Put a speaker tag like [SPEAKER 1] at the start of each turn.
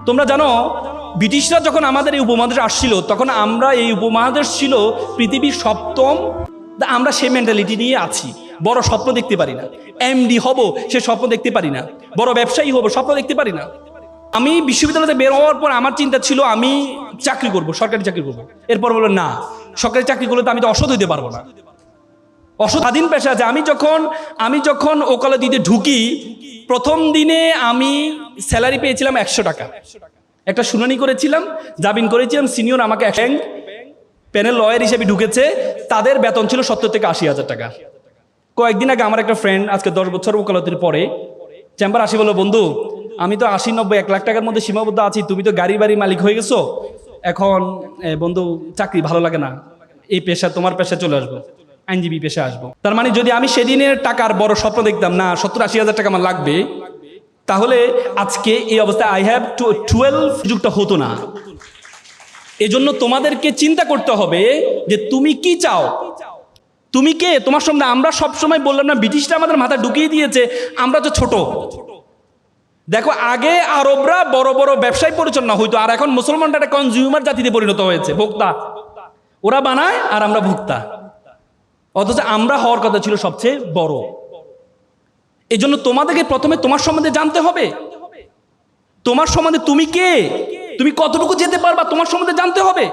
[SPEAKER 1] তোমরা জানো ব্রিটিশরা যখন আমাদের এই উপমহাদেশে আসছিল তখন আমরা এই উপমহাদেশ ছিল পৃথিবীর সপ্তম, আমরা সেই মেন্টালিটি নিয়ে আছি। বড় স্বপ্ন দেখতে পারি না, এমডি হব সে স্বপ্ন দেখতে পারি না, বড় ব্যবসায়ী হব স্বপ্ন দেখতে পারি না। আমি বিশ্ববিদ্যালয়তে বের হওয়ার পর আমার চিন্তা ছিল আমি চাকরি করব, সরকারি চাকরি করব। এরপর বললো না, সরকারি চাকরি করলে তো আমি তো অসৎ হইতে পারবো না, অসৎ স্বাধীন পেশা আছে। আমি যখন ওকালতি দিতে ঢুকি প্রথম দিনে আমি স্যালারি পেয়েছিলাম 100 টাকা। একটা শুনানি করেছিলাম, জামিন করেছিলাম, সিনিয়র আমাকে প্যানেল লয়ার হিসেবে ঢুকেছে, তাদের বেতন ছিল 70 থেকে 80,000 টাকা। কয়েকদিন আগে আমার একটা ফ্রেন্ড আজকে 10 বছর ওকালতির পরে চেম্বার আসি বললো, বন্ধু আমি তো 80-90-1 লাখ টাকার মধ্যে সীমাবদ্ধ আছি, তুমি তো গাড়ি বাড়ি মালিক হয়ে গেছো, এখন বন্ধু চাকরি ভালো লাগে না, এই পেশা তোমার পেশা চলে আসবো, আইনজীবী পেশা আসবো। তার মানে যদি আমি সেদিনের টাকার বড় স্বপ্ন দেখতাম না 70-80,000 টাকা আমার লাগবে, তাহলে আজকে এই অবস্থায় আই হ্যাভ 12 যুগটা হতো না। এজন্য তোমাদেরকে চিন্তা করতে হবে যে তুমি কি চাও, তুমি কে, তোমার সম্বন্ধে। আমরা সবসময় বললাম না ব্রিটিশরা আমাদের মাথা ঢুকিয়ে দিয়েছে আমরা তো ছোট। দেখো আগে আরবরা বড় বড় ব্যবসায় পরিচালনা হইতো, আর এখন মুসলমানরা একটা কনজিউমার জাতিতে পরিণত হয়েছে, ভোক্তা। ওরা বানায় আর আমরা ভোক্তা, অথচ আমরা হওয়ার কথা ছিল সবচেয়ে বড়। এই জন্য তোমাদেরকে প্রথমে তোমার সম্বন্ধে জানতে হবে, তোমার সম্বন্ধে তুমি কে, তুমি কতটুকু যেতে পারবা তোমার সম্বন্ধে জানতে হবে।